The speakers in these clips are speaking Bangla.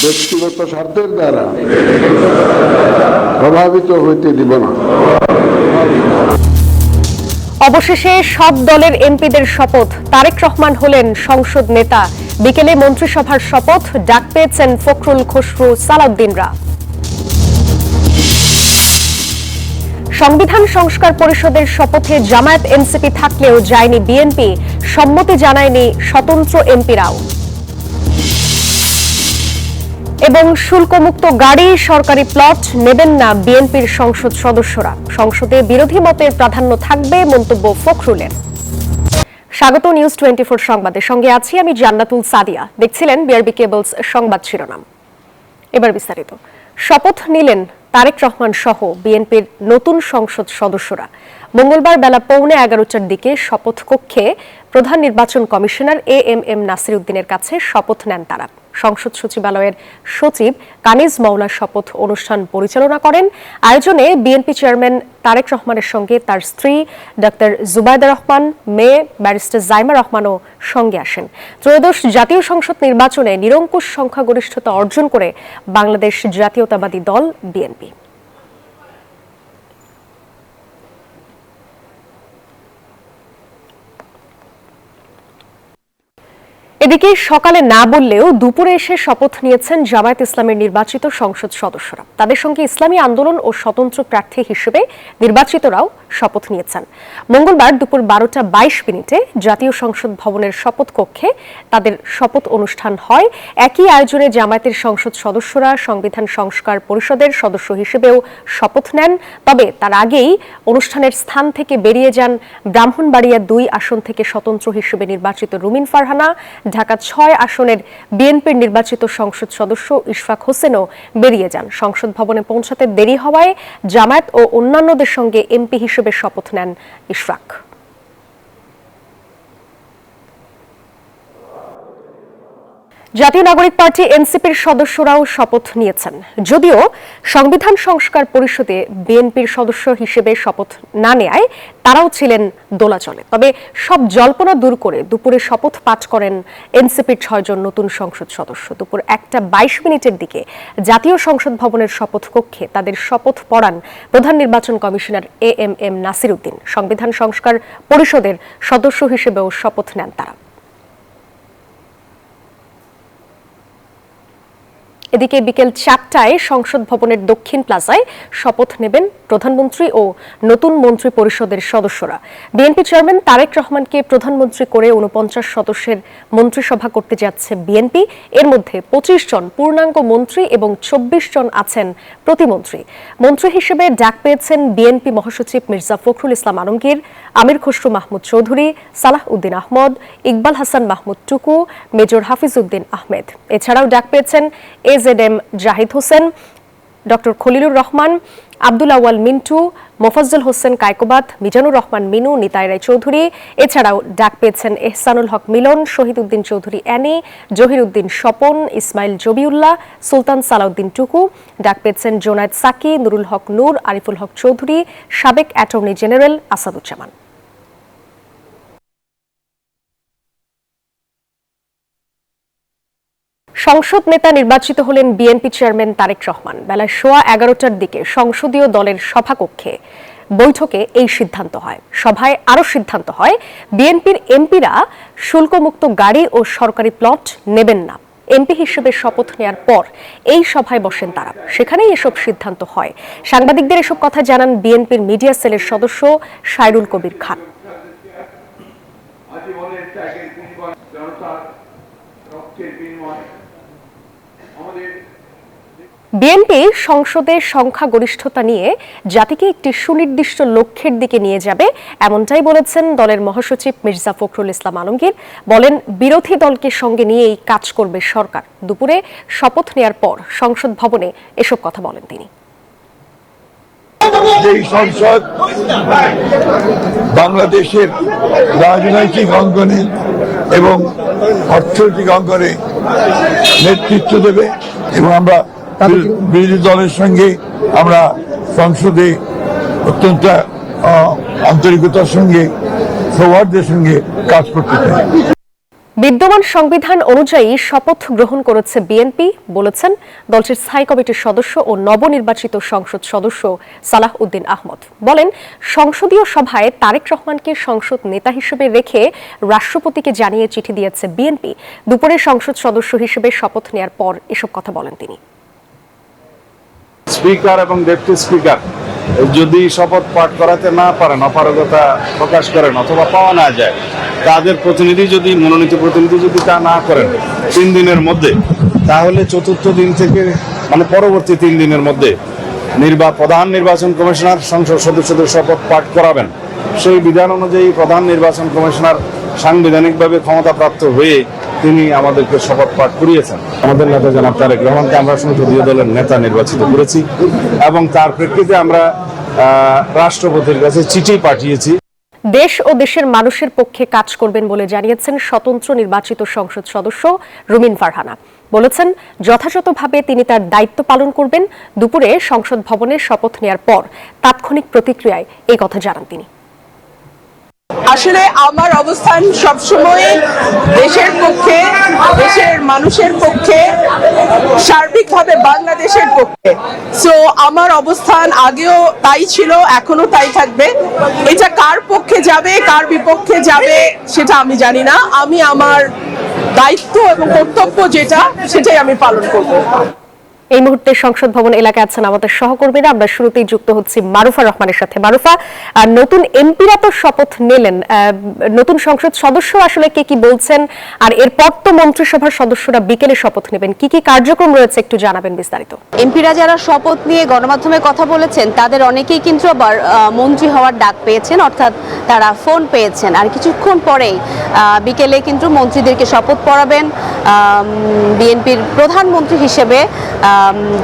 ব্যক্তিগত স্বার্থের দ্বারা প্রভাবিত হইতে দিব না। অবশেষে সব দলের এমপিদের শপথ। তারেক রহমান হলেন সংসদ নেতা। বিকেলে মন্ত্রিসভার শপথ, ডাক পেয়েছেন ফখরুল, খসরু, সালাউদ্দিনরা। সংবিধান সংস্কার পরিষদের শপথে জামায়াত এনসিপি থাকলেও যায়নি বিএনপি, সম্মতি জানায়নি স্বতন্ত্র এমপিরাও। এবং শুল্কমুক্ত গাড়ি, সরকারি প্লট নেবেন না বিএনপির সংসদ সদস্যরা। সংসদে বিরোধী মতের প্রাধান্য থাকবে, মন্তব্য ফখরুলের। স্বাগত নিউজ 24 সংবাদের সঙ্গে আছি আমি জান্নাতুল সাদিয়া। দেখছিলেন বিআরবি কেবলস সংবাদ শিরোনাম। এবার বিস্তারিত। শপথ নিলেন তারেক রহমান সহ বিএনপির নতুন সংসদ সদস্যরা। মঙ্গলবার বেলা 11:15টার দিকে শপথ কক্ষে প্রধান নির্বাচন কমিশনার এএমএম নাসির উদ্দিনের কাছে শপথ নেন তারা। সংসদ সচিবালয়ের সচিব কানিজ মওলা শপথ অনুষ্ঠান পরিচালনা করেন। আয়োজনে বিএনপি চেয়ারম্যান তারেক রহমানের সঙ্গে তার স্ত্রী ডাক্তার জুবাইদা রহমান, মেয়ে ব্যারিস্টার জাইমা রহমানও সঙ্গে আসেন। ত্রয়োদশ জাতীয় সংসদ নির্বাচনে নিরঙ্কুশ সংখ্যাগরিষ্ঠতা অর্জন করে বাংলাদেশ জাতীয়তাবাদী দল বিএনপি। এদিকে সকালে না বললেও দুপুরে এসে শপথ নিয়েছেন জামায়াত ইসলামের নির্বাচিত সংসদ সদস্যরা। তাদের সঙ্গে ইসলামী আন্দোলন ও স্বতন্ত্র প্রার্থী হিসেবে নির্বাচিতরাও শপথ নিয়েছেন। মঙ্গলবার দুপুর 12:22 জাতীয় সংসদ ভবনের শপথ কক্ষে তাদের শপথ অনুষ্ঠান হয়। একই আয়োজনে জামায়াতের সংসদ সদস্যরা সংবিধান সংস্কার পরিষদের সদস্য হিসেবেও শপথ নেন। তবে তার আগেই অনুষ্ঠানের স্থান থেকে বেরিয়ে যান ব্রাহ্মণবাড়িয়া 2 আসন থেকে স্বতন্ত্র হিসেবে নির্বাচিত রুমিন ফারহানা। ঢাকা 6 আসনের বিএনপির নির্বাচিত সংসদ সদস্য ইশফাক হোসেনও বেরিয়ে যান। সংসদ ভবনে পৌঁছাতে দেরি হওয়ায় জামায়াত ও অন্যান্যদের সঙ্গে এমপি হিসেবে শপথ নেন ইশফাক। জাতীয় নাগরিক পার্টি এনসিপির সদস্যরাও শপথ নিয়েছেন। যদিও সংবিধান সংস্কার পরিষদে বিএনপির সদস্য হিসেবে শপথ না নেয় তারাও ছিলেন দোলাচলে। তবে সব জল্পনা দূর করে দুপুরে শপথ পাঠ করেন এনসিপির 6 জন নতুন সংসদ সদস্য। দুপুর 1:22 দিকে জাতীয় সংসদ ভবনের শপথ কক্ষে তাদের শপথ পড়ান প্রধান নির্বাচন কমিশনার এএমএম নাসির উদ্দিন। সংবিধান সংস্কার পরিষদের সদস্য হিসেবেও শপথ নেন তারা। এদিকে বিকেল 4টায় সংসদ ভবনের দক্ষিণ প্লাজায় শপথ নেবেন প্রধানমন্ত্রী ও নতুন মন্ত্রী পরিষদের সদস্যরা। বিএনপি চেয়ারম্যান তারেক রহমানকে প্রধানমন্ত্রী করে 49 সদস্যের মন্ত্রিসভা করতে যাচ্ছে বিএনপি। এর মধ্যে 25 জন পূর্ণাঙ্গ মন্ত্রী এবং 24 জন আছেন প্রতিমন্ত্রী। মন্ত্রী হিসেবে ডাক পেয়েছেন বিএনপি মহাসচিব মির্জা ফখরুল ইসলাম আলমগীর, আমির খসরু মাহমুদ চৌধুরী, সালাহ উদ্দিন আহমদ, ইকবাল হাসান মাহমুদ টুকু, মেজর হাফিজ উদ্দিন আহমেদ। এছাড়াও ডাক পেয়েছেন এজেডএম জাহিদ হোসেন, ডক্টর খলিলুর রহমান, আব্দুল আওয়াল মিন্টু, মোফাজ্জল হোসেন কায়কোবাদ, মিজানুর রহমান মিনু, নিতাই রায় চৌধুরী। এছাড়াও ডাক পেয়েছেন এহসানুল হক মিলন, শহীদ উদ্দিন চৌধুরী অ্যানি, জহির উদ্দিন স্বপন, ইসমাইল জবিউল্লাহ, সুলতান সালাউদ্দিন টুকু। ডাক পেয়েছেন জোনায়েদ সাকি, নুরুল হক নূর, আরিফুল হক চৌধুরী, সাবেক অ্যাটর্নি জেনারেল আসাদুজ্জামান। সংসদ নেতা নির্বাচিত হলেন বিএনপি চেয়ারম্যান তারেক রহমান। বেলা 11:15টার দিকে সংসদীয় দলের সভাকক্ষে বৈঠকে এই সিদ্ধান্ত হয়। সভায় আরও সিদ্ধান্ত হয় বিএনপির এমপিরা শুল্কমুক্ত গাড়ি ও সরকারি প্লট নেবেন না। এমপি হিসেবে শপথ নেওয়ার পর এই সভায় বসেন তারা, সেখানেই এসব সিদ্ধান্ত হয়। সাংবাদিকদের এসব কথা জানান বিএনপির মিডিয়া সেলের সদস্য সাইরুল কবির খান। বিএনপি সংসদে সংখ্যাগরিষ্ঠতা নিয়ে জাতিকে একটি সুনির্দিষ্ট লক্ষ্যের দিকে নিয়ে যাবে, এমনটাই বলেছেন দলের মহাসচিব মির্জা ফখরুল ইসলাম আলমগীর। বলেন, বিরোধী দলকে সঙ্গে নিয়েই কাজ করবে সরকার। দুপুরে শপথ নেয়ার পর সংসদ ভবনে এসব কথা বলেন তিনি। এই সংসদ বাংলাদেশের রাজনৈতিক অঙ্গনে এবং অর্থনৈতিক অঙ্গনে নেতৃত্ব দেবে এবং আমরা বিরোধী দলের সঙ্গে আমরা সংসদে অত্যন্ত আন্তরিকতার সঙ্গে সৌহার্দ্যের সঙ্গে কাজ করতে চাই। বিদ্যমান সংবিধান অনুযায়ী শপথ গ্রহণ করেছে বিএনপি, বলেছেন দলটির স্থায়ী কমিটির সদস্য ও নবনির্বাচিত সংসদ সদস্য সালাহ উদ্দিন আহমদ। বলেন, সংসদীয় সভায় তারেক রহমানকে সংসদ নেতা হিসেবে রেখে রাষ্ট্রপতিকে জানিয়ে চিঠি দিয়েছে বিএনপি। দুপুরে সংসদ সদস্য হিসেবে শপথ নেয়ার পর এসব কথা বলেন তিনি। স্পিকার এবং ডেপুটি স্পিকার যদি শপথ পাঠ করাতে না পারেন, অপারগতা প্রকাশ করেন অথবা পাওয়া না যায়, তাদের প্রতিনিধি যদি মনোনীত প্রতিনিধি যদি তা না করেন 3 দিনের মধ্যে, তাহলে চতুর্থ দিন থেকে পরবর্তী 3 দিনের মধ্যে প্রধান নির্বাচন কমিশনার সংসদ সদস্যদের শপথ পাঠ করাবেন। সেই বিধান অনুযায়ী প্রধান নির্বাচন কমিশনার সাংবিধানিকভাবে ক্ষমতাপ্রাপ্ত হয়ে তিনি আমাদেরকে শপথ পাঠ করিয়েছেন। আমাদের নেতা জনাব তারেক রহমানকে আমরা সংসদীয় দলের নেতা নির্বাচিত করেছি এবং তার প্রেক্ষিতে আমরা রাষ্ট্রপতির কাছে চিঠি পাঠিয়েছি। দেশ ও দেশের মানুষের পক্ষে কাজ করবেন বলে জানিয়েছেন স্বতন্ত্র নির্বাচিত সংসদ সদস্য রুমিন ফারহানা। বলেছেন, যথাযথভাবে তিনি তার দায়িত্ব পালন করবেন। দুপুরে সংসদ ভবনে শপথ নেয়ার পর তাৎক্ষণিক প্রতিক্রিয়ায় এই কথা জানান তিনি। আসলে আমার অবস্থান সবসময় দেশের পক্ষে, দেশের মানুষের পক্ষে, সার্বিকভাবে বাংলাদেশের পক্ষে। সো আমার অবস্থান আগেও তাই ছিল, এখনো তাই থাকবে। এটা কার পক্ষে যাবে, কার বিপক্ষে যাবে সেটা আমি জানি না। আমি আমার দায়িত্ব এবং কর্তব্য যেটা, সেটাই আমি পালন করব। এই মুহূর্তে সংসদ ভবন এলাকায় আছেন আমাদের সহকর্মীরা। আমরা শুরুতেই যুক্ত হচ্ছি মারুফা রহমানের সাথে। মারুফা, নতুন এমপিরা তো শপথ নিলেন, নতুন সংসদ সদস্য আসলে কে কি বলছেন, আর এরপর তো মন্ত্রিসভার সদস্যরা বিকেলে শপথ নেবেন, কি কি কার্যক্রম রয়েছে একটু জানাবেন বিস্তারিত। এমপিরা যারা শপথ নিয়ে গণমাধ্যমে কথা বলেছেন তাদের অনেকেই কিন্তু আবার মন্ত্রী হওয়ার ডাক পেয়েছেন, অর্থাৎ তারা ফোন পেয়েছেন। আর কিছুক্ষণ পরেই বিকেলে কিন্তু মন্ত্রীদেরকে শপথ পড়াবেন বিএনপির প্রধানমন্ত্রী হিসেবে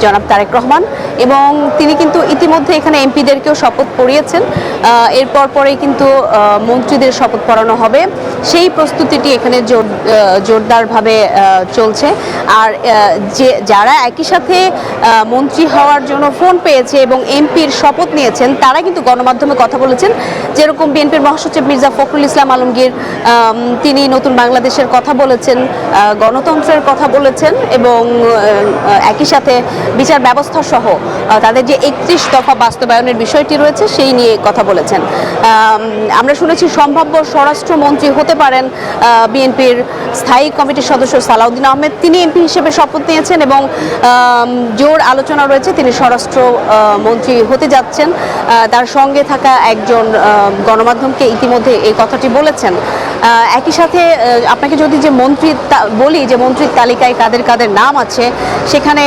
জনাব তারেক রহমান, এবং তিনি কিন্তু ইতিমধ্যে এখানে এমপিদেরকেও শপথ পড়িয়েছেন। এরপর পরেই কিন্তু মন্ত্রীদের শপথ পড়ানো হবে, সেই প্রস্তুতিটি এখানে জোরদারভাবে চলছে। আর যারা একই সাথে মন্ত্রী হওয়ার জন্য ফোন পেয়েছে এবং এমপির শপথ নিয়েছেন তারা কিন্তু গণমাধ্যমে কথা বলেছেন। যেরকম বিএনপির মহাসচিব মির্জা ফখরুল ইসলাম আলমগীর, তিনি নতুন বাংলাদেশের কথা বলেছেন, গণতন্ত্রের কথা বলেছেন এবং একই সাথে বিচার ব্যবস্থা সহ তাদের যে 31 দফা বাস্তবায়নের বিষয়টি রয়েছে সেই নিয়ে কথা বলেছেন। আমরা শুনেছি সম্ভাব্য স্বরাষ্ট্রমন্ত্রী হতে পারেন বিএনপির স্থায়ী কমিটির সদস্য সালাহ উদ্দিন আহমেদ। তিনি এমপি হিসেবে শপথ নিয়েছেন এবং জোর আলোচনা রয়েছে তিনি স্বরাষ্ট্র মন্ত্রী হতে যাচ্ছেন। তার সঙ্গে থাকা একজন গণমাধ্যমকে ইতিমধ্যে এই কথাটি বলেছেন। একই সাথে আপনাকে যদি যে বলি যে মন্ত্রীর তালিকায় কাদের কাদের নাম আছে, সেখানে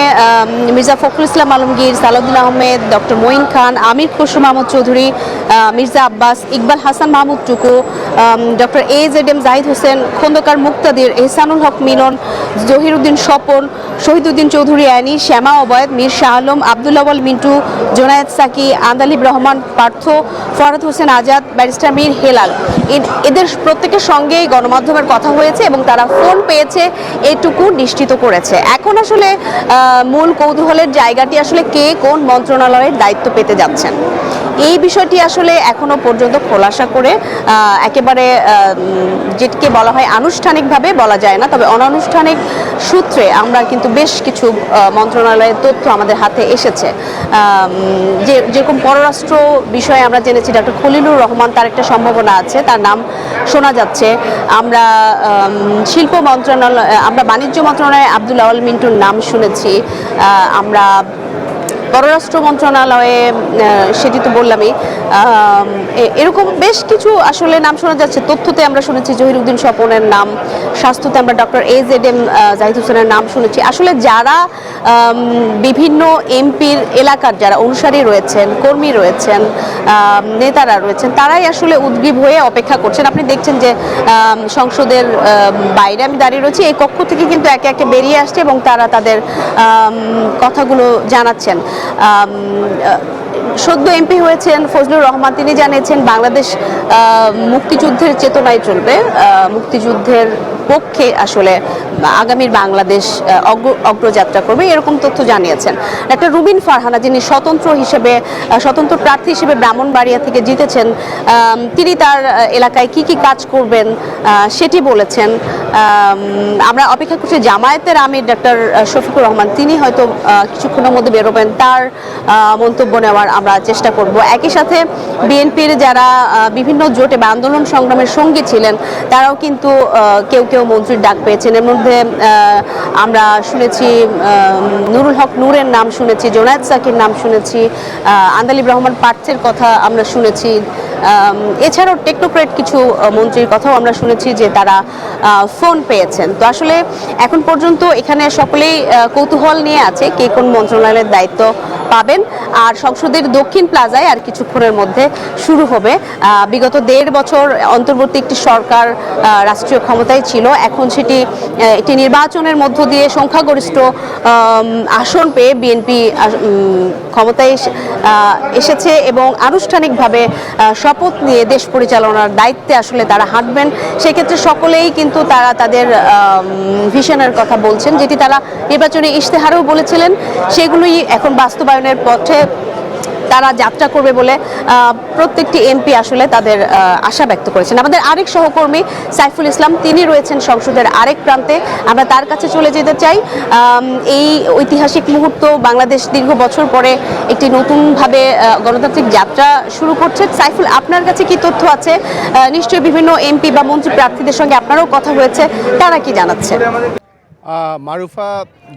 মির্জা ফখরুল ইসলাম আলমগীর, সালাহ উদ্দিন আহমেদ, ডক্টর মঈন খান, আমির খসরু মাহমুদ চৌধুরী, মির্জা আব্বাস, ইকবাল হাসান মাহমুদ টুকু, ডক্টর AZM জাহিদ হোসেন, খন্দকার মুক্তাদির, এহসানুল হক মিলন, জহিরুদ্দিন স্বপন, শহীদুদ্দিন চৌধুরী অ্যানি, শ্যামা ওবায়দ, মীর শাহ আলম, আব্দুল আওয়াল মিন্টু, জোনায়েদ সাকি, আন্দালিব রহমান পার্থ, ফরহাদ হোসেন আজাদ, ব্যারিস্টার মীর হেলাল, এদের প্রত্যেকের সঙ্গেই গণমাধ্যমের কথা হয়েছে এবং তারা ফোন পেয়েছে এটুকু নিশ্চিত করেছে। এখন আসলে মূল কৌতূহলের জায়গাটি আসলে কে কোন মন্ত্রণালয়ের দায়িত্ব পেতে যাচ্ছেন, এই বিষয়টি আসলে এখনো পর্যন্ত খোলাসা করে একেবারে যেটিকে বলা হয় আনুষ্ঠানিকভাবে বলা যায় না, তবে অনানুষ্ঠানিক সূত্রে আমরা কিন্তু বেশ কিছু মন্ত্রণালয়ের তথ্য আমাদের হাতে এসেছে। যেরকম পররাষ্ট্র বিষয়ে আমরা জেনেছি ডক্টর খলিলুর রহমান, তার একটা সম্ভাবনা আছে, তার নাম শোনা যাচ্ছে। আমরা শিল্প মন্ত্রণালয়, আমরা বাণিজ্য মন্ত্রণালয়ে আব্দুল আওয়াল মিন্টুর নাম শুনেছি। আমরা পররাষ্ট্র মন্ত্রণালয়ে, সেটি তো বললামই, এরকম বেশ কিছু আসলে নাম শোনা যাচ্ছে। তথ্যতে আমরা শুনেছি জহিরুদ্দিন স্বপনের নাম, স্বাস্থ্যতে আমরা ডক্টর AZM জাহিদ হোসেনের নাম শুনেছি। আসলে যারা বিভিন্ন এমপির এলাকার যারা অনুসারী রয়েছেন, কর্মী রয়েছেন, নেতারা রয়েছেন, তারাই আসলে উদ্গ্রীব হয়ে অপেক্ষা করছেন। আপনি দেখছেন যে সংসদের বাইরে আমি দাঁড়িয়ে রয়েছি, এই কক্ষ থেকে কিন্তু একে একে বেরিয়ে আসছে এবং তারা তাদের কথাগুলো জানাচ্ছেন। সদ্য এমপি হয়েছেন ফজলুর রহমান, তিনি জানিয়েছেন বাংলাদেশ মুক্তিযুদ্ধের চেতনায় চলবে, মুক্তিযুদ্ধের পক্ষে আসলে আগামীর বাংলাদেশ অগ্রযাত্রা করবে এরকম তথ্য জানিয়েছেন। ডাক্তার রুবিন ফারহানা, যিনি স্বতন্ত্র প্রার্থী হিসেবে ব্রাহ্মণবাড়িয়া থেকে জিতেছেন, তিনি তার এলাকায় কি কি কাজ করবেন সেটি বলেছেন। আমরা অপেক্ষা করছি জামায়াতের আমির ডাক্তার শফিকুর রহমান, তিনি হয়তো কিছুক্ষণের মধ্যে বেরোবেন, তার মন্তব্য নেওয়ার আমরা চেষ্টা করব। একই সাথে বিএনপির যারা বিভিন্ন জোটে বা আন্দোলন সংগ্রামের সঙ্গী ছিলেন তারাও কিন্তু কেউ মন্ত্রীর ডাক পেয়েছেন। এর মধ্যে আমরা শুনেছি নুরুল হক নূরের নাম শুনেছি, জোনায়েদ সাকির নাম শুনেছি, আন্দালিব রহমান পার্থের কথা আমরা শুনেছি। এছাড়াও টেকনোক্রেট কিছু মন্ত্রীর কথাও আমরা শুনেছি যে তারা ফোন পেয়েছেন। তো আসলে এখন পর্যন্ত এখানে সকলেই কৌতূহল নিয়ে আছে কে কোন মন্ত্রণালয়ের দায়িত্ব পাবেন। আর সংসদের দক্ষিণ প্লাজায় আর কিছুক্ষণের মধ্যে শুরু হবে। বিগত 1.5 বছর অন্তর্বর্তী একটি সরকার রাষ্ট্রীয় ক্ষমতায় ছিল, এখন সেটি একটি নির্বাচনের মধ্য দিয়ে সংখ্যাগরিষ্ঠ আসন পেয়ে বিএনপি ক্ষমতায় এসেছে এবং আনুষ্ঠানিকভাবে শপথ নিয়ে দেশ পরিচালনার দায়িত্বে আসলে তারা হাঁটবেন। সেক্ষেত্রে সকলেই কিন্তু তারা তাদের ভিশনের কথা বলছেন, যেটি তারা নির্বাচনী ইশতেহারেও বলেছিলেন, সেগুলোই এখন বাস্তবায়নের পথে তারা যাত্রা করবে বলে প্রত্যেকটি এমপি আসলে তাদের আশা ব্যক্ত করেছেন। আমাদের আরেক সহকর্মী সাইফুল ইসলাম, তিনি রয়েছেন সংসদের আরেক প্রান্তে, আমরা তার কাছে চলে যেতে চাই। এই ঐতিহাসিক মুহূর্ত, বাংলাদেশ দীর্ঘ বছর পরে একটি নতুনভাবে গণতান্ত্রিক যাত্রা শুরু করছে। সাইফুল, আপনার কাছে কি তথ্য আছে? নিশ্চয়ই বিভিন্ন এমপি বা মন্ত্রী প্রার্থীদের সঙ্গে আপনারও কথা হয়েছে, তারা কি জানাচ্ছে? মারুফা,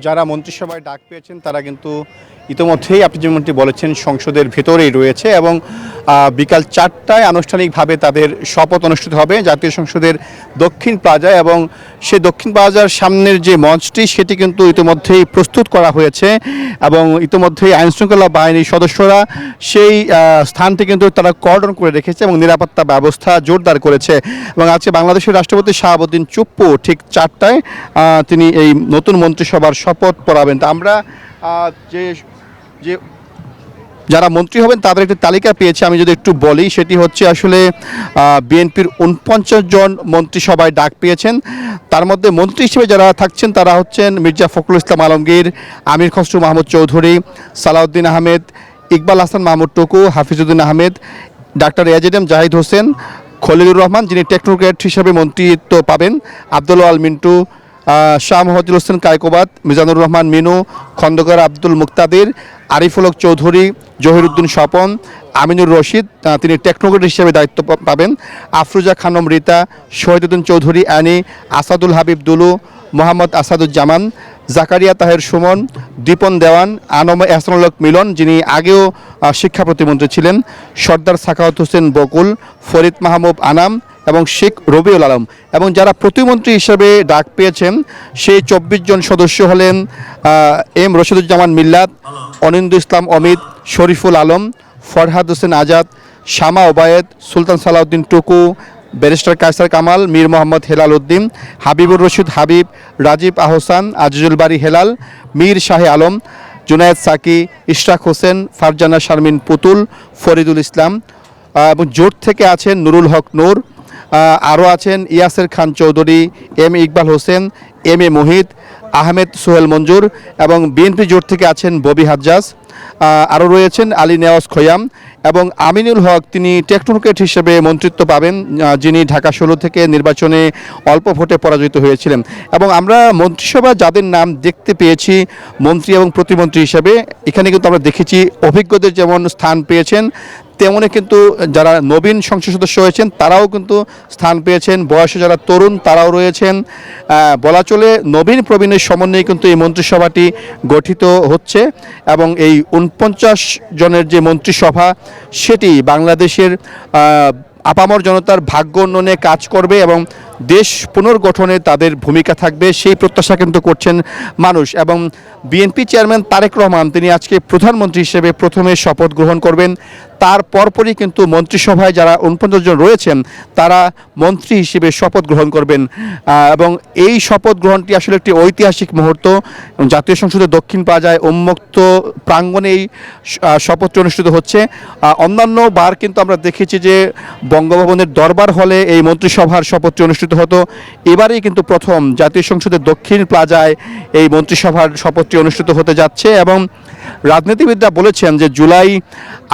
যারা মন্ত্রিসভায় ডাক পেয়েছেন তারা কিন্তু ইতোমধ্যেই আপনি যেমনটি বলেছেন সংসদের ভেতরেই রয়েছে এবং বিকাল 4টায় আনুষ্ঠানিকভাবে তাদের শপথ অনুষ্ঠিত হবে জাতীয় সংসদের দক্ষিণ প্লাজায়। এবং সেই দক্ষিণ প্লাজার সামনের যে মঞ্চটি সেটি কিন্তু ইতোমধ্যেই প্রস্তুত করা হয়েছে এবং ইতোমধ্যেই আইনশৃঙ্খলা বাহিনীর সদস্যরা সেই স্থানটি কিন্তু তারা কর্ডন করে রেখেছে এবং নিরাপত্তা ব্যবস্থা জোরদার করেছে। এবং আজকে বাংলাদেশের রাষ্ট্রপতি শাহাবুদ্দিন চুপ্পু ঠিক 4টায় তিনি এই নতুন মন্ত্রিসভার শপথ পড়াবেন। তা আমরা যে যারা মন্ত্রী হবেন তাদের একটি তালিকা পেয়েছি, আমি যদি একটু বলি সেটি হচ্ছে আসলে বিএনপির 49 জন মন্ত্রিসভায় ডাক পেয়েছেন। তার মধ্যে মন্ত্রী হিসেবে যারা থাকছেন তারা হচ্ছেন মির্জা ফখরুল ইসলাম আলমগীর, আমির খসরু মাহমুদ চৌধুরী, সালাউদ্দিন আহমেদ, ইকবাল হাসান মাহমুদ টুকু, হাফিজউদ্দিন আহমেদ, ডাক্তার এজেডএম জাহিদ হোসেন, খলিলুর রহমান যিনি টেকনোক্রেট হিসেবে মন্ত্রিত্ব পাবেন, আব্দুল আল মিন্টু, শাহ মোহাম্মদুল হোসেন কায়কোবাদ, মিজানুর রহমান মিনু, খন্দকার আব্দুল মুক্তাদির, আরিফুলক চৌধুরী, জহিরুদ্দিন স্বপন, আমিনুর রশিদ তিনি টেকনোক্রেট হিসেবে দায়িত্ব পাবেন, আফরুজা খানম রীতা, শহীদুদ্দিন চৌধুরী অ্যানি, আসাদুল হাবিব দুলু, মোহাম্মদ আসাদুজ্জামান, জাকারিয়া তাহের সুমন, দীপন দেওয়ান, আনম এহসানুল হক মিলন যিনি আগেও শিক্ষা প্রতিমন্ত্রী ছিলেন, সর্দার সাখাওয়াত হোসেন বকুল, ফরিদ মাহমুদ আনাম এবং শেখ রবিউল আলম। এবং যারা প্রতিমন্ত্রী হিসেবে ডাক পেয়েছেন সেই 24 জন সদস্য হলেন এম রশিদুজ্জামান মিল্লাত, অনিন্দু ইসলাম অমিত, শরীফুল আলম, ফরহাদ হোসেন আজাদ, শামা ওবায়েদ, সুলতান সালাউদ্দিন টুকু, ব্যারিস্টার কায়সার কামাল, মীর মোহাম্মদ হেলাল উদ্দিন, হাবিবুর রশিদ হাবিব, রাজীব আহসান, আজিজুল বারী হেলাল, মীর শাহে আলম, জুনায়েদ সাকি, ইশরাক হোসেন, ফারজানা শারমিন পুতুল, ফরিদুল ইসলাম। এবং জোট থেকে আছেন নুরুল হক নূর, আরও আছেন ইয়াসের Khan Chowdhury, M Iqbal Hossain, M A মোহিত, আহমেদ সোহেল মঞ্জুর। এবং বিএনপি জোট থেকে আছেন ববি হাজ্জাজ, আরও রয়েছেন আলী নেওয়াজ খোয়াম এবং আমিনুল হক, তিনি টেকনোক্রেট হিসেবে মন্ত্রিত্ব পাবেন, যিনি ঢাকা 16 থেকে নির্বাচনে অল্প ভোটে পরাজিত হয়েছিলেন। এবং আমরা মন্ত্রিসভা যাদের নাম দেখতে পেয়েছি মন্ত্রী এবং প্রতিমন্ত্রী হিসেবে, এখানে কিন্তু আমরা দেখেছি অভিজ্ঞদের যেমন স্থান পেয়েছেন তেমনি কিন্তু যারা নবীন সংসদ সদস্য হয়েছেন তারাও কিন্তু স্থান পেয়েছেন, বয়সে যারা তরুণ তারাও রয়েছেন। বলা চলে নবীন প্রবীণের সমন্বয়ে কিন্তু এই মন্ত্রিসভাটি গঠিত হচ্ছে এবং এই 49 জনের যে মন্ত্রিসভা সেটি বাংলাদেশের আপামর জনতার ভাগ্য উন্নয়নে কাজ করবে এবং দেশ পুনর্গঠনে তাদের ভূমিকা থাকবে সেই প্রত্যাশা কিন্তু করছেন মানুষ। এবং বিএনপি চেয়ারম্যান তারেক রহমান তিনি আজকে প্রধানমন্ত্রী হিসেবে প্রথমে শপথ গ্রহণ করবেন, তার পরপরই কিন্তু মন্ত্রিসভায় যারা 49 জন রয়েছেন তারা মন্ত্রী হিসেবে শপথ গ্রহণ করবেন এবং এই শপথ গ্রহণটি আসলে একটি ঐতিহাসিক মুহূর্ত। জাতীয় সংসদের দক্ষিণ প্লাজায় উন্মুক্ত প্রাঙ্গণে এই শপথটি অনুষ্ঠিত হচ্ছে। অন্যান্য বার কিন্তু আমরা দেখেছি যে বঙ্গভবনের দরবার হলে এই মন্ত্রিসভার শপথটি অনুষ্ঠিত হতো। এবারেই কিন্তু প্রথম জাতীয় সংসদের দক্ষিণ প্লাজায় এই মন্ত্রিসভার শপথটি অনুষ্ঠিত হতে যাচ্ছে এবং রাজনীতিবিদরা বলেছেন যে জুলাই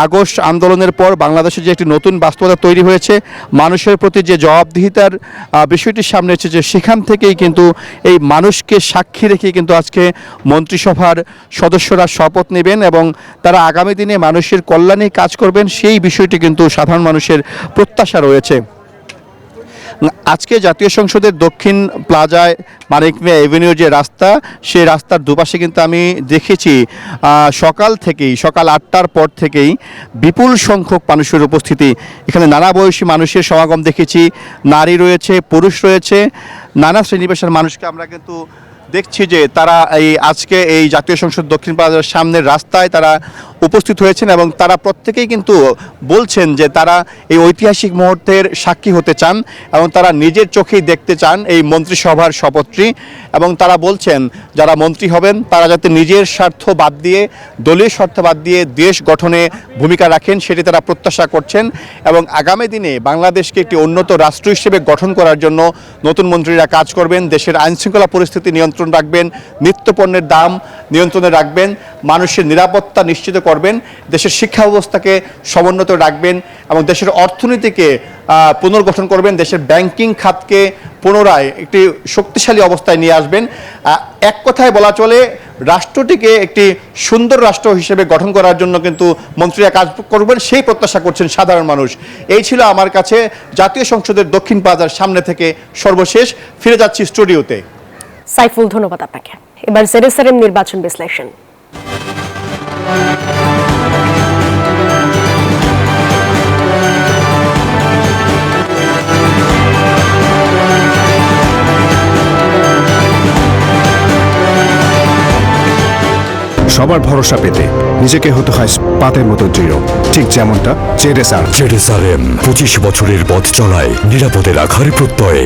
আগস্ট আন্দোলনের পর বাংলাদেশে যে একটি নতুন বাস্তবতা তৈরি হয়েছে, মানুষের প্রতি যে জবাবদিহিতার বিষয়টি সামনে এসেছে, সেখান থেকেই কিন্তু এই মানুষকে সাক্ষী রেখে কিন্তু আজকে মন্ত্রিসভার সদস্যরা শপথ নেবেন এবং তারা আগামী দিনে মানুষের কল্যাণে কাজ করবেন, সেই বিষয়টি কিন্তু সাধারণ মানুষের প্রত্যাশা রয়েছে। আজকে জাতীয় সংসদের দক্ষিণ প্লাজায় মানিক মিয়া এভিনিউ যে রাস্তা, সেই রাস্তার দুপাশে কিন্তু আমি দেখেছি সকাল 8টার পর থেকেই বিপুল সংখ্যক মানুষের উপস্থিতি। এখানে নানা বয়সী মানুষের সমাগম দেখেছি, নারী রয়েছে, পুরুষ রয়েছে, নানা শ্রেণী পেশার মানুষকে আমরা কিন্তু দেখছি যে তারা আজকে এই জাতীয় সংসদ দক্ষিণ প্লাজার সামনের রাস্তায় তারা উপস্থিত হয়েছেন এবং তারা প্রত্যেকেই কিন্তু বলছেন যে তারা এই ঐতিহাসিক মুহূর্তের সাক্ষী হতে চান এবং তারা নিজের চোখেই দেখতে চান এই মন্ত্রিসভার শপথটি এবং তারা বলছেন যারা মন্ত্রী হবেন তারা যাতে নিজের স্বার্থ বাদ দিয়ে, দলীয় স্বার্থ বাদ দিয়ে দেশ গঠনে ভূমিকা রাখেন, সেটি তারা প্রত্যাশা করছেন এবং আগামী দিনে বাংলাদেশকে একটি উন্নত রাষ্ট্র হিসেবে গঠন করার জন্য নতুন মন্ত্রীরা কাজ করবেন, দেশের আইনশৃঙ্খলা পরিস্থিতি নিয়ন্ত্রণ রাখবেন, নিত্যপণ্যের দাম নিয়ন্ত্রণে রাখবেন, মানুষের নিরাপত্তা নিশ্চিত করবেন, দেশের শিক্ষা ব্যবস্থাকে সমুন্নত রাখবেন এবং দেশের অর্থনীতিকে পুনর্গঠন করবেন, দেশের ব্যাংকিং খাতকে পুনরায় একটি শক্তিশালী অবস্থায় নিয়ে আসবেন। এক কথায় বলা চলে রাষ্ট্রটিকে একটি সুন্দর রাষ্ট্র হিসেবে গঠন করার জন্য কিন্তু মন্ত্রীরা কাজ করবেন, সেই প্রত্যাশা করছেন সাধারণ মানুষ। এই ছিল আমার কাছে জাতীয় সংসদের দক্ষিণ প্লাজার সামনে থেকে সর্বশেষ। ফিরে যাচ্ছি স্টুডিওতে। সাইফুল, ধন্যবাদ আপনাকে। এবার জেরুসালেম নির্বাচন বিশ্লেষণ। সবার ভরসা পেতে নিজেকে হতে হয় পাতের মতো দৃঢ়, ঠিক যেমনটা জেরুসালেম 25 বছরের পথ চলায় নিরাপদে রাখার প্রত্যয়ে।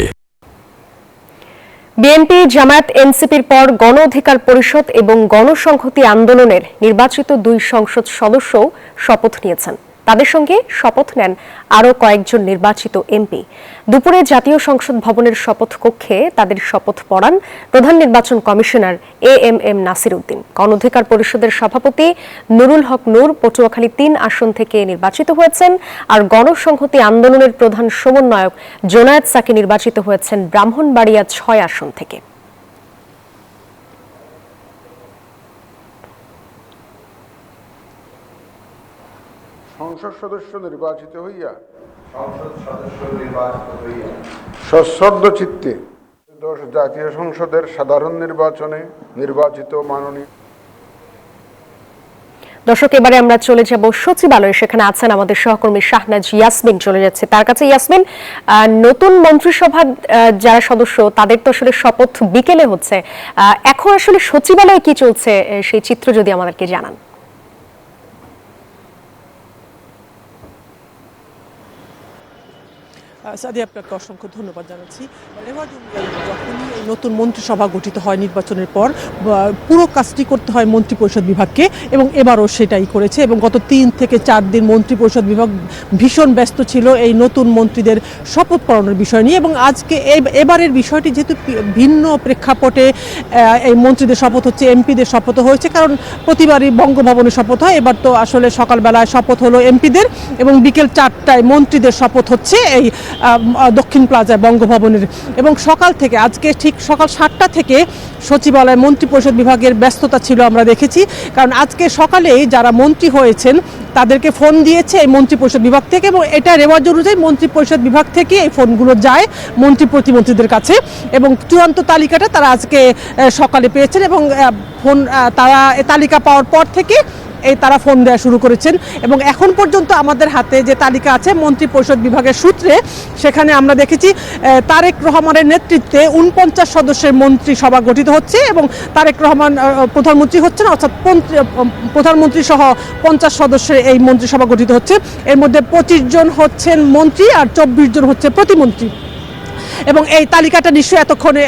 বিএনপি, জামায়াত, এনসিপির পর গণ অধিকার পরিষদ এবং গণসংহতি আন্দোলনের নির্বাচিত 2 সংসদ সদস্য শপথ নিয়েছেন। তাদের সঙ্গে শপথ নেন আরও কয়েকজন নির্বাচিত এমপি। দুপুরে জাতীয় সংসদ ভবনের শপথ কক্ষে তাদের শপথ পড়ান প্রধান নির্বাচন কমিশনার এএমএম নাসির উদ্দিন। গণ অধিকার পরিষদের সভাপতি নুরুল হক নূর পটুয়াখালী 3 আসন থেকে নির্বাচিত হয়েছেন, আর গণসংহতি আন্দোলনের প্রধান সমন্বয়ক জোনায়েদ সাকি নির্বাচিত হয়েছেন ব্রাহ্মণবাড়িয়া 6 আসন থেকে। সংসদ সদস্য নির্বাচিত হইয়া সশ্রদ্ধ চিত্তে জাতীয় সংসদের সাধারণ নির্বাচনে নির্বাচিত মাননীয়। দর্শক, এবারে আমরা চলে যাব সচিবালয়ে। সেখানে আছেন আমাদের সহকর্মী শাহনাজ ইয়াসমিন। চলে যাচ্ছে তার কাছে। ইয়াসমিন, নতুন মন্ত্রিসভার যারা সদস্য তাদের তো আসলে শপথ বিকেলে হচ্ছে, এখন আসলে সচিবালয়ে কি চলছে সেই চিত্র যদি আমাদেরকে জানান। সাদি, আপনাকে অসংখ্য ধন্যবাদ জানাচ্ছি। যখনই এই নতুন মন্ত্রিসভা গঠিত হয় নির্বাচনের পর, পুরো কাজটি করতে হয় মন্ত্রিপরিষদ বিভাগকে এবং এবারও সেটাই করেছে এবং গত 3 থেকে 4 দিন মন্ত্রিপরিষদ বিভাগ ভীষণ ব্যস্ত ছিল এই নতুন মন্ত্রীদের শপথ পড়ানোর বিষয় নিয়ে। এবং আজকে এবারের বিষয়টি যেহেতু ভিন্ন প্রেক্ষাপটে এই মন্ত্রীদের শপথ হচ্ছে, এমপিদের শপথ হয়েছে, কারণ প্রতিবারই বঙ্গভবনে শপথ হয়, এবার তো আসলে সকালবেলায় শপথ হলো এমপিদের এবং বিকেল 4টায় মন্ত্রীদের শপথ হচ্ছে এই দক্ষিণ প্লাজায় বঙ্গভবনের। এবং সকাল থেকে আজকে ঠিক সকাল 7টা থেকে সচিবালয় মন্ত্রিপরিষদ বিভাগের ব্যস্ততা ছিল আমরা দেখেছি, কারণ আজকে সকালেই যারা মন্ত্রী হয়েছেন তাদেরকে ফোন দিয়েছে এই মন্ত্রিপরিষদ বিভাগ থেকে এবং এটা রেওয়াজ অনুযায়ী মন্ত্রিপরিষদ বিভাগ থেকে এই ফোনগুলো যায় মন্ত্রী প্রতিমন্ত্রীদের কাছে এবং চূড়ান্ত তালিকাটা তারা আজকে সকালে পেয়েছেন এবং তারা তালিকা পাওয়ার পর থেকে এই তারা ফোন দেওয়া শুরু করেছেন এবং এখন পর্যন্ত আমাদের হাতে যে তালিকা আছে মন্ত্রী পরিষদ বিভাগের সূত্রে, সেখানে আমরা দেখেছি তারেক রহমানের নেতৃত্বে 49 সদস্যের মন্ত্রিসভা গঠিত হচ্ছে এবং তারেক রহমান প্রধানমন্ত্রী হচ্ছেন, অর্থাৎ প্রধানমন্ত্রী সহ 50 সদস্যের এই মন্ত্রিসভা গঠিত হচ্ছে। এর মধ্যে 25 জন হচ্ছেন মন্ত্রী আর 24 জন হচ্ছে প্রতিমন্ত্রী। এবং এই তালিকাটা নিশ্চয়ই এতক্ষণে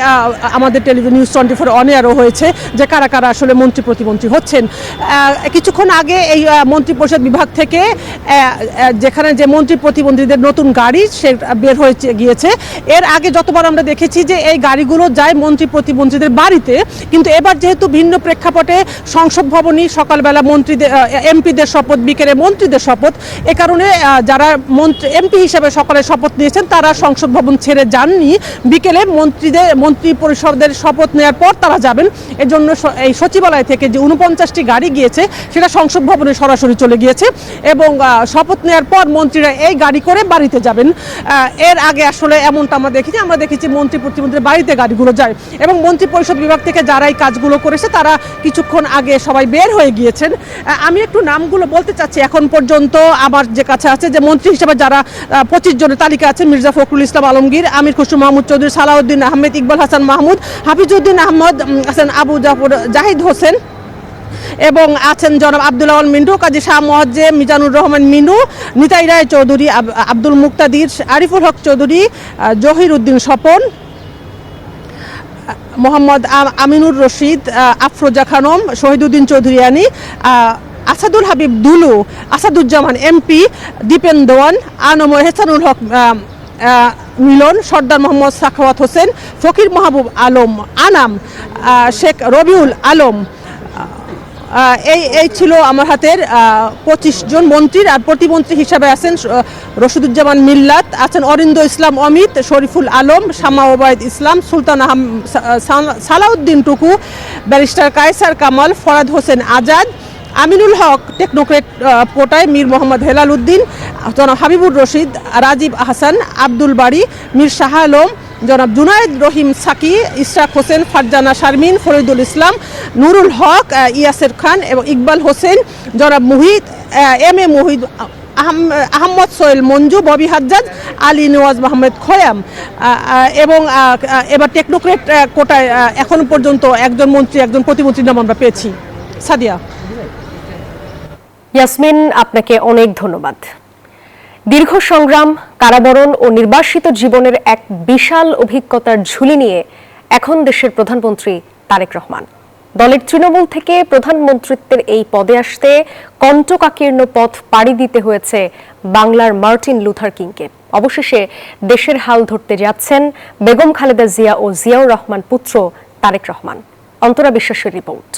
আমাদের টেলিভিশন নিউজ 24 অন এয়ারও হয়েছে যে কারা কারা আসলে মন্ত্রী প্রতিমন্ত্রী হচ্ছেন। কিছুক্ষণ আগে এই মন্ত্রী পরিষদ বিভাগ থেকে যেখানে যে মন্ত্রী প্রতিমন্ত্রীদের নতুন গাড়ি সে বের হয়ে গিয়েছে। এর আগে যতবার আমরা দেখেছি যে এই গাড়িগুলো যায় মন্ত্রী প্রতিমন্ত্রীদের বাড়িতে, কিন্তু এবার যেহেতু ভিন্ন প্রেক্ষাপটে সংসদ ভবনই সকালবেলা মন্ত্রীদের এমপিদের শপথ, বিকেলে মন্ত্রীদের শপথ, এ কারণে যারা এমপি হিসেবে সকালে শপথ নিয়েছেন তারা সংসদ ভবন ছেড়ে যাননি, বিকেলে মন্ত্রী পরিষদের শপথ নেওয়ার পর তারা যাবেন। এজন্য এই সচিবালয় থেকে যে 49টি গাড়ি গিয়েছে সেটা সংসদ ভবনে সরাসরি চলে গিয়েছে এবং শপথ নেওয়ার পর মন্ত্রীরা এই গাড়ি করে বাড়িতে যাবেন। এর আগে আসলে এমনটা আমরা দেখেছি মন্ত্রী প্রতিমন্ত্রীর বাড়িতে গাড়িগুলো যায় এবং মন্ত্রী পরিষদ বিভাগ থেকে যারা এই কাজগুলো করেছে তারা কিছুক্ষণ আগে সবাই বের হয়ে গিয়েছেন। আমি একটু নামগুলো বলতে চাচ্ছি। এখন পর্যন্ত আমার যে কাছে আছে যে মন্ত্রী হিসেবে যারা 25 জনের তালিকা আছে: মির্জা ফখরুল ইসলাম আলমগীর, আমির খসরু মাহমুদ চৌধুরী, সালাউদ্দিন আহমেদ, ইকবাল হাসান মাহমুদ, হাফিজউদ্দিন আহমদ হাসান, আবু জাফর, জাহিদ হোসেন এবং আছেন জনাব আব্দুল আওয়াল মিন্টু, কাজী শাহ মোয়াজ্জেম, মিজানুর রহমান মিনু, নিতাই রায় চৌধুরী, আব্দুল মুক্তাদির, আরিফুল হক চৌধুরী, জহির উদ্দিন স্বপন, মোহাম্মদ আমিনুর রশিদ, আফরোজা খানম, শহীদুদ্দিন চৌধুরিয়ানি, আসাদুল হাবিব দুলু, আসাদুজ্জামান এমপি, দীপেন দেওয়ান, আনম হেসানুল হক মিলন, সর্দার মোহাম্মদ সাখাওয়াত হোসেন, ফকির মাহবুব আলম আনাম, শেখ রবিউল আলম। এই ছিল আমার হাতের 25 জন মন্ত্রীর। আর প্রতিমন্ত্রী হিসাবে আছেন রশিদুজ্জামান মিল্লাত, আছেন অরিন্দ ইসলাম অমিত, শরীফুল আলম, শামা ওবায়দ ইসলাম, সুলতান সালাউদ্দিন টুকু, ব্যারিস্টার কায়সার কামাল, ফরাদ হোসেন আজাদ, আমিনুল হক টেকনোক্রেট কোটায়, মীর মোহাম্মদ হেলাল উদ্দিন, জনাব হাবিবুর রশিদ, রাজীব আহসান, আব্দুল বাড়ি, মীর শাহ আলম, জনাব জুনায়েদ রহিম সাকি, ইশরাক হোসেন, ফারজানা শারমিন, ফরিদুল ইসলাম, নুরুল হক, ইয়াসের খান এবং ইকবাল হোসেন, জনাব মুহিত, এম এ মুহিদ, আহমদ সোহেল মঞ্জু, ববি হাজ্জাজ, আলী নওয়াজ মাহমুদ খয়াম। এবং এবার টেকনোক্রেট কোটায় এখন পর্যন্ত একজন মন্ত্রী, একজন প্রতিমন্ত্রীর নাম আমরা পেয়েছি। সাদিয়া। ইয়াসমিন, আপনাকে অনেক ধন্যবাদ। দীর্ঘ সংগ্রাম, কারাবরণ ও নির্বাসিত জীবনের এক বিশাল অভিজ্ঞতার ঝুলি নিয়ে এখন দেশের প্রধানমন্ত্রী তারেক রহমান। দলের তৃণমূল থেকে প্রধানমন্ত্রিত্বের এই পদে আসতে কণ্টকাকীর্ণ পথ পাড়ি দিতে হয়েছে বাংলার মার্টিন লুথার কিংকে। অবশেষে দেশের হাল ধরতে যাচ্ছেন বেগম খালেদা জিয়া ও জিয়াউর রহমান পুত্র তারেক রহমান। অন্তরা বিশ্বাসের রিপোর্ট।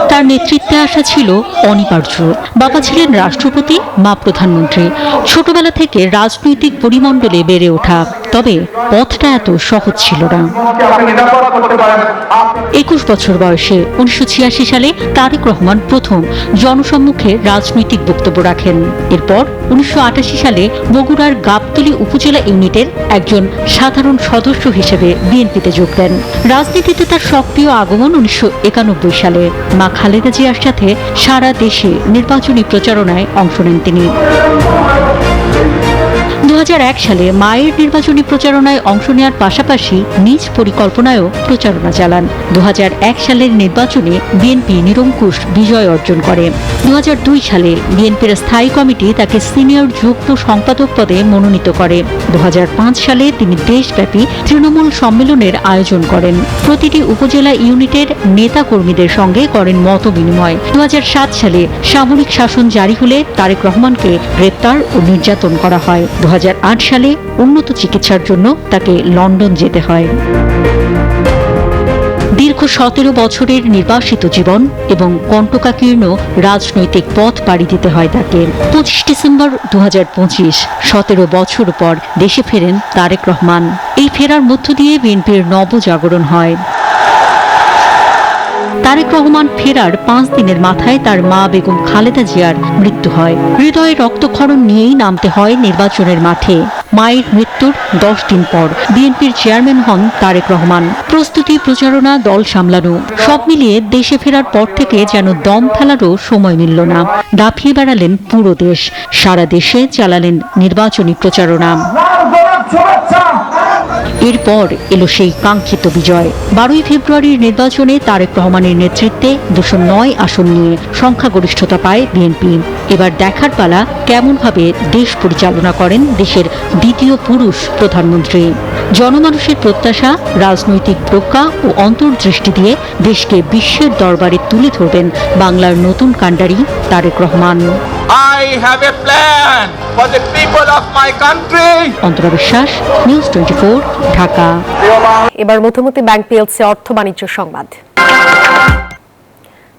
তার নেতৃত্বে আসা ছিল অনিবার্য। বাবা ছিলেন রাষ্ট্রপতি, মা প্রধানমন্ত্রী। ছোটবেলা থেকে রাজনৈতিক পরিমণ্ডলে বেড়ে ওঠা, তবে পথটা এত সহজ ছিল না। 21 বছর বয়সে 1986 সালে তারেক রহমান প্রথম জনসম্মুখে রাজনৈতিক বক্তব্য রাখেন। এরপর 1988 সালে বগুড়ার গাবতলী উপজেলা ইউনিটের একজন সাধারণ সদস্য হিসেবে বিএনপিতে যোগ দেন। রাজনীতিতে তার সক্রিয় আগমন 1991 সালে। মা খালেদা জিয়ার সাথে সারা দেশে নির্বাচনী প্রচারণায় অংশ নেন তিনি। 2001 সালে মায়ের নির্বাচনী প্রচারণায় অংশ নেওয়ার পাশাপাশি নিজ পরিকল্পনায়ও প্রচারণা চালান। 2001 সালের নির্বাচনে বিএনপি নিরঙ্কুশ বিজয় অর্জন করে। 2002 সালে বিএনপির স্থায়ী কমিটি তাকে সিনিয়র যুগ্ম সম্পাদক পদে মনোনীত করে। 2005 সালে তিনি দেশব্যাপী তৃণমূল সম্মেলনের আয়োজন করেন। প্রতিটি উপজেলা ইউনিটের নেতা কর্মীদের সঙ্গে করেন মত বিনিময়। 2007 সালে সামরিক শাসন জারি হলে তারেক রহমানকে গ্রেপ্তার ও নির্যাতন করা হয়। 2008 সালে উন্নত চিকিৎসার জন্য তাকে লন্ডন যেতে হয়। দীর্ঘ 17 বছরের নির্বাসিত জীবন এবং কণ্টকাকীর্ণ রাজনৈতিক পথ পাড়ি দিতে হয় তাকে। 25 ডিসেম্বর 2025, 17 বছর পর দেশে ফেরেন তারেক রহমান। এই ফেরার মধ্য দিয়ে বিএনপির নবজাগরণ হয়। তারেক রহমান ফেরার 5 দিনের মাথায় তার মা বেগম খালেদা জিয়ার মৃত্যু হয়। হৃদয়ে রক্তক্ষরণ নিয়েই নামতে হয় নির্বাচনের মাঠে। মায়ের মৃত্যুর 10 দিন পর বিএনপির চেয়ারম্যান হন তারেক রহমান। প্রস্তুতি, প্রচারণা, দল সামলানো সব মিলিয়ে দেশে ফেরার পর থেকে যেন দম ফেলারও সময় মিলল না। দাপিয়ে বেড়ালেন পুরো দেশ, সারা দেশে চালালেন নির্বাচনী প্রচারণা। এরপর এলো সেই কাঙ্ক্ষিত বিজয়। 12 ফেব্রুয়ারির নির্বাচনে তারেক রহমানের নেতৃত্বে 209 আসন নিয়ে সংখ্যাগরিষ্ঠতা পায় বিএনপি। এবার দেখার পালা কেমনভাবে দেশ পরিচালনা করেন দেশের দ্বিতীয় পুরুষ প্রধানমন্ত্রী। জনমানুষের প্রত্যাশা, রাজনৈতিক প্রজ্ঞা ও অন্তর্দৃষ্টি দিয়ে দেশকে বিশ্বের দরবারে তুলে ধরবেন বাংলার নতুন কাণ্ডারি Tarique Rahman. I have a plan for the people of my country. Antara বিশ্বাস, নিউজ 24, ঢাকা। এবার মধুমতি ব্যাংক পিএলসি অর্থ বাণিজ্য সংবাদ।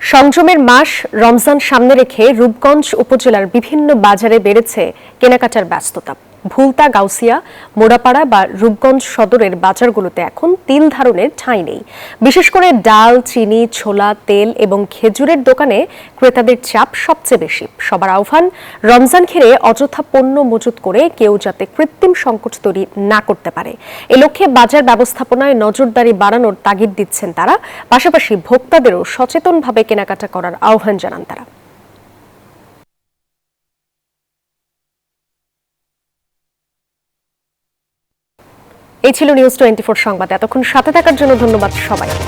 সংযমের মাস রমজান সামনে রেখে রূপগঞ্জ উপজেলার বিভিন্ন বাজারে বেড়েছে কেনাকাটার ব্যস্ততা। ভুলতা, গাউসিয়া, মোড়াপাড়া বা রূপগঞ্জ সদরের বাজারগুলোতে এখন তিল ধারণের ঠাঁই নেই। বিশেষ করে ডাল, চিনি, ছোলা, তেল এবং খেজুরের দোকানে ক্রেতাদের চাপ সবচেয়ে বেশি। সবার আহ্বান, রমজান ঘিরে অযথা পণ্য মজুত করে কেউ যাতে কৃত্রিম সংকট তৈরি না করতে পারে, এ লক্ষ্যে বাজার ব্যবস্থাপনায় নজরদারি বাড়ানোর তাগিদ দিচ্ছেন তারা। পাশাপাশি ভোক্তাদেরও সচেতনভাবে কেনাকাটা করার আহ্বান জানান তারা। এই ছিল নিউজ 24 সংবাদ। এতক্ষণ সাথে থাকার জন্য ধন্যবাদ সবাইকে।